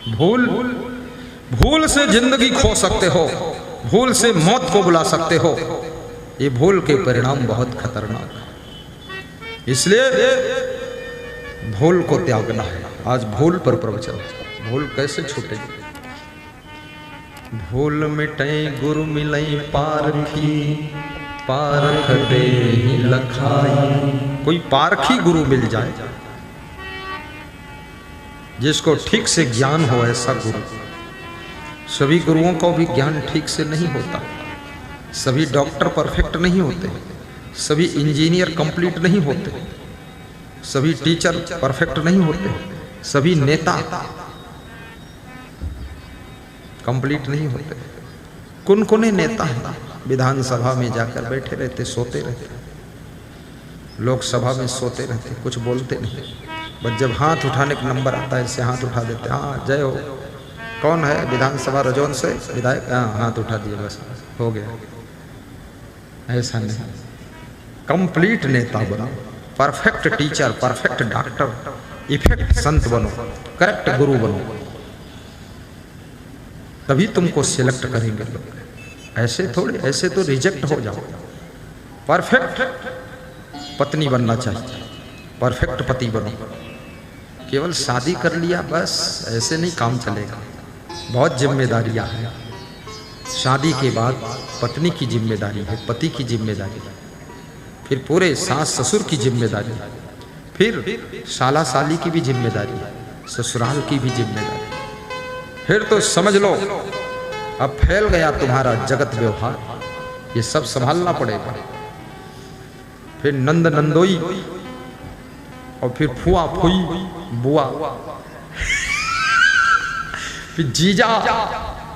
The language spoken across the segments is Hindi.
भूल भूल से जिंदगी खो सकते हो, भूल से मौत को बुला सकते हो। ये भूल के परिणाम बहुत खतरनाक है, इसलिए भूल को त्यागना है। आज भूल पर प्रवचन। भूल कैसे छूटेगी? भूल मिटे गुरु मिलई पारखी, पारख दे ही लखाई। कोई पारखी गुरु मिल जाए जिसको ठीक से ज्ञान हो, ऐसा गुरु। सभी गुरुओं को भी ज्ञान ठीक से नहीं होता, सभी डॉक्टर परफेक्ट नहीं होते, सभी इंजीनियर कंप्लीट नहीं होते, सभी टीचर परफेक्ट नहीं होते, सभी नेता कंप्लीट नहीं होते। कुन-कुने नेता हैं, विधानसभा में जाकर बैठे रहते, सोते रहते, लोकसभा में सोते रहते, कुछ बोलते नहीं, बस जब हाथ उठाने का नंबर आता है ऐसे हाथ उठा देते। हाँ जय हो, कौन है विधानसभा रजौन से विधायक? हाँ हाथ उठा दिए, बस हो गया। ऐसा नहीं, कंप्लीट नेता बनो, perfect teacher, perfect doctor, effect संत बनो, करेक्ट गुरु बनो, तभी तुमको सिलेक्ट करेंगे लोग। ऐसे थोड़े, ऐसे तो रिजेक्ट हो जाओ। परफेक्ट पत्नी बनना चाहिए, परफेक्ट पति बनो। केवल शादी कर लिया बस, ऐसे नहीं काम चलेगा। बहुत जिम्मेदारियां हैं। शादी के बाद पत्नी की जिम्मेदारी है, पति की जिम्मेदारी है, फिर पूरे सास ससुर की जिम्मेदारी है, फिर साला साली की भी जिम्मेदारी है, ससुराल की भी जिम्मेदारी। फिर तो समझ लो अब फैल गया तुम्हारा जगत व्यवहार, ये सब संभालना पड़ेगा। फिर नंद नंदोई, और फिर फुआ फुई बुआ, फिर जीजा,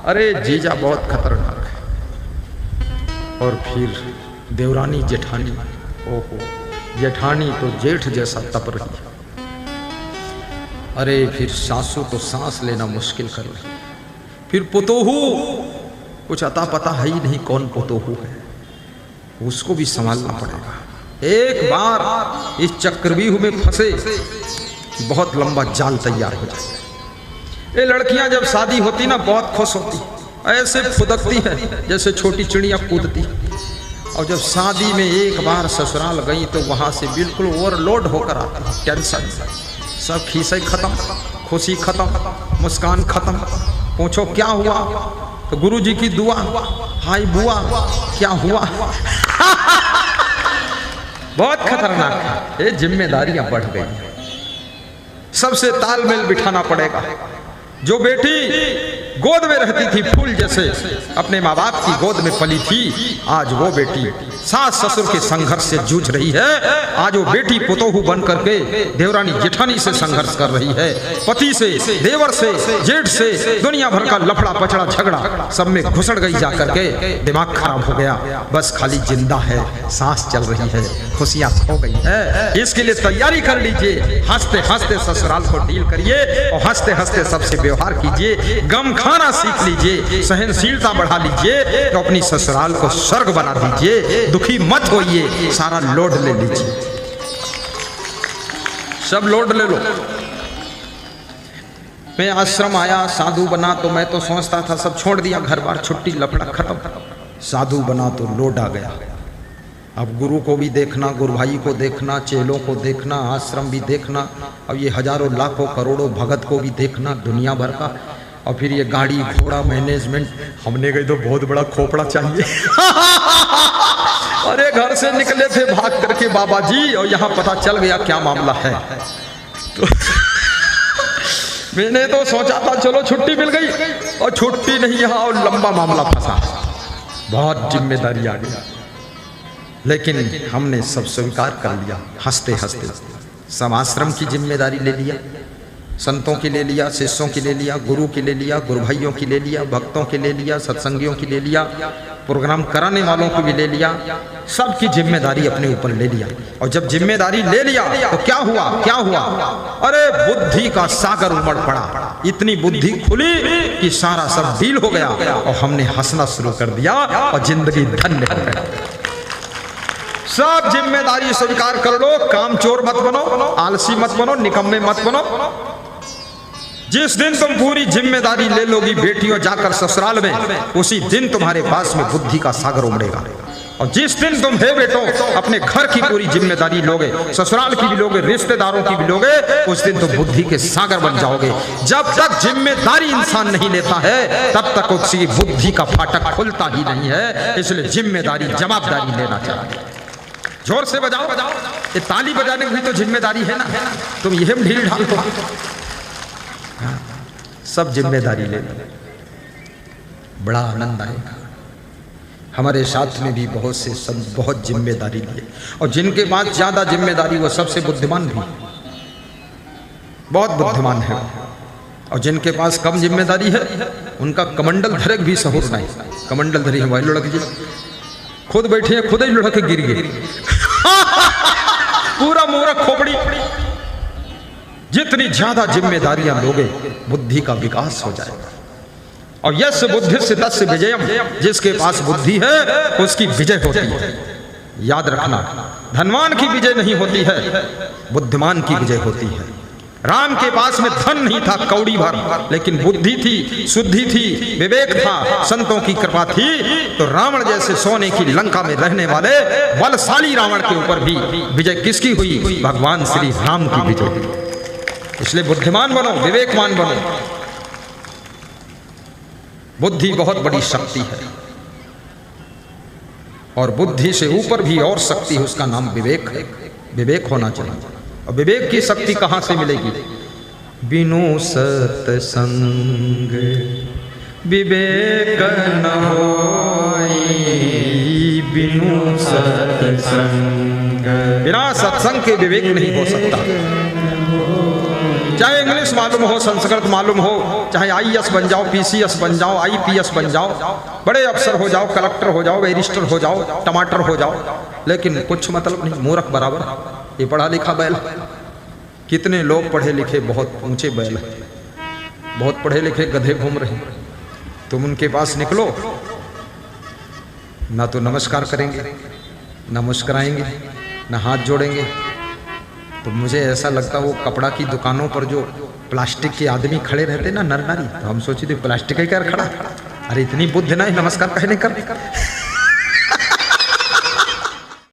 अरे जीजा बहुत खतरनाक है, और फिर देवरानी जेठानी, ओहो जेठानी तो जेठ जैसा तप रही है, अरे फिर सासू तो सांस लेना मुश्किल कर रही, फिर पुतोहू, कुछ अता पता है ही नहीं कौन पुतोहू है, उसको भी संभालना पड़ेगा। एक बार इस चक्रव्यूह में फंसे बहुत लंबा जाल तैयार हो जाए। ये लड़कियां जब शादी होती ना बहुत खुश होती, ऐसे फुदकती है जैसे छोटी चिड़िया कूदती, और जब शादी में एक बार ससुराल गई तो वहां से बिल्कुल ओवरलोड होकर आती, टेंशन, सब खीसे खत्म, खुशी खत्म, मुस्कान खत्म। पूछो क्या हुआ तो गुरुजी की दुआ, हाय बुआ क्या हुआ। बहुत खतरनाक है, ये जिम्मेदारियां बढ़ गई, सबसे तालमेल बिठाना पड़ेगा। जो बेटी गोद में रहती थी फूल जैसे, अपने माँ बाप की गोद में पली थी, आज वो बेटी सास ससुर के संघर्ष से जूझ रही है। आज वो बेटी पुतोहू बन करके देवरानी जेठानी से संघर्ष कर रही है, पति से, देवर से, जेठ से, दुनिया भर का लफड़ा पचड़ा झगड़ा सब में घुसड़ गई जाकर के, दिमाग खराब हो गया। बस खाली जिंदा है, सांस चल रही है, खुशियां खो गई है। इसके लिए तैयारी कर लीजिए, हंसते हंसते ससुराल को डील करिए और हंसते हंसते सबसे व्यवहार कीजिए, गम खाना सीख लीजिए, सहनशीलता बढ़ा लीजिए, तो अपनी ससुराल को स्वर्ग बना दीजिए। दुखी मत होइए, सारा लोड ले लीजिए, सब लोड ले लो। मैं आश्रम आया, साधु बना तो मैं तो सोचता था सब छोड़ दिया, घर बार छुट्टी लफड़ा खत्म। साधु बना तो लोड आ गया। अब गुरु को भी देखना, गुरु भाई को देखना, चेलों को देखना, आश्रम भी देखना, अब ये हजारों लाखों करोड़ों भगत को भी देखना, दुनिया भर का, और फिर ये गाड़ी घोड़ा मैनेजमेंट। हमने कही तो बहुत बड़ा खोपड़ा चाहिए। अरे घर से निकले थे भाग करके बाबा जी, और यहाँ पता चल गया क्या मामला है। तो मैंने तो सोचा था चलो छुट्टी मिल गई, और छुट्टी नहीं, यहाँ और लंबा मामला फंसा, बहुत जिम्मेदारी आ गई। लेकिन हमने सब स्वीकार कर लिया, हंसते हंसते सब आश्रम की जिम्मेदारी ले लिया, संतों की ले लिया, शिष्यों की ले लिया, गुरु की ले लिया, गुरु भाइयों की ले लिया, भक्तों की ले लिया, सत्संगियों की ले लिया, प्रोग्राम कराने वालों को भी ले लिया, सबकी जिम्मेदारी अपने ऊपर ले लिया। और जब जिम्मेदारी ले लिया तो क्या हुआ, क्या हुआ? अरे बुद्धि का सागर उमड़ पड़ा, इतनी बुद्धि खुली कि सारा सब डील हो गया, और हमने हंसना शुरू कर दिया और जिंदगी धन्य हो गई। सब जिम्मेदारी स्वीकार कर लो, काम चोर मत बनो, आलसी मत बनो, निकम्मे मत बनो। जिस दिन तुम पूरी जिम्मेदारी ले लोगी बेटियों जाकर ससुराल में, उसी दिन तुम्हारे पास में बुद्धि का सागर उमड़ेगा। और जिस दिन तुम हे बेटो अपने घर की पूरी जिम्मेदारी लोगे, ससुराल की भी लोगे, रिश्तेदारों की भी लोगे, उस दिन तुम बुद्धि के सागर बन जाओगे। जब तक जिम्मेदारी इंसान नहीं लेता है तब तक उसकी बुद्धि का फाटक खुलता ही नहीं है। इसलिए जिम्मेदारी, जवाबदारी लेना चाहिए। जोर से बजाओ, ये ताली बजाने की भी तो जिम्मेदारी है ना। तुम यह ढील ढाल दो, सब जिम्मेदारी ले लो, बड़ा आनंद आएगा। हमारे साथ में भी बहुत से सब बहुत जिम्मेदारी लिए, और जिनके पास ज्यादा जिम्मेदारी वो सबसे बुद्धिमान भी, बहुत बुद्धिमान है। और जिनके पास कम जिम्मेदारी है उनका कमंडल धरक भी सहूर नहीं। कमंडल धरी है वही लुढ़क जी, खुद बैठे हैं खुद ही लुढ़क के गिर गए पूरा मूर्ख खोपड़ी। जितनी ज्यादा जिम्मेदारियां लोगे बुद्धि का विकास हो जाएगा। और यस्य बुद्धि से तस्य विजयम, जिसके पास बुद्धि है उसकी विजय होती है। याद रखना, धनवान की विजय नहीं होती है, बुद्धिमान की विजय होती है। राम के पास में धन नहीं था कौड़ी भर, लेकिन बुद्धि थी, शुद्धि थी, विवेक था, संतों की कृपा थी, तो रावण जैसे सोने की लंका में रहने वाले बलशाली रावण के ऊपर भी विजय किसकी हुई? भगवान श्री राम की विजय हुई। इसलिए बुद्धिमान बनो, विवेकमान बनो। बुद्धि बहुत बड़ी शक्ति है, और बुद्धि से ऊपर भी और शक्ति है, उसका नाम विवेक है। विवेक होना चाहिए। और विवेक की शक्ति कहां से मिलेगी? बिनु सत्संग विवेक न होई, बिनु सत्संग, बिना सत्संग के विवेक नहीं हो सकता। चाहे इंग्लिश मालूम हो, संस्कृत मालूम हो, चाहे आईएएस बन जाओ, पीसीएस बन जाओ, आईपीएस बन जाओ, बड़े अफसर हो जाओ, कलेक्टर हो जाओ, बैरिस्टर हो जाओ, टमाटर हो जाओ, लेकिन कुछ मतलब नहीं। मूर्ख बराबर ये पढ़ा लिखा बैल। कितने लोग पढ़े लिखे बहुत ऊंचे बैल है, बहुत पढ़े लिखे गधे घूम रहे हैं। तुम उनके पास निकलो ना तो नमस्कार करेंगे, ना मुस्कुराएंगे, ना हाथ जोड़ेंगे। तो मुझे ऐसा लगता वो कपड़ा की दुकानों पर जो प्लास्टिक के आदमी खड़े रहते ना, नर नारी, तो हम सोचे थे प्लास्टिक ही कर खड़ा। अरे इतनी बुद्धि नहीं, नमस्कार कहने कर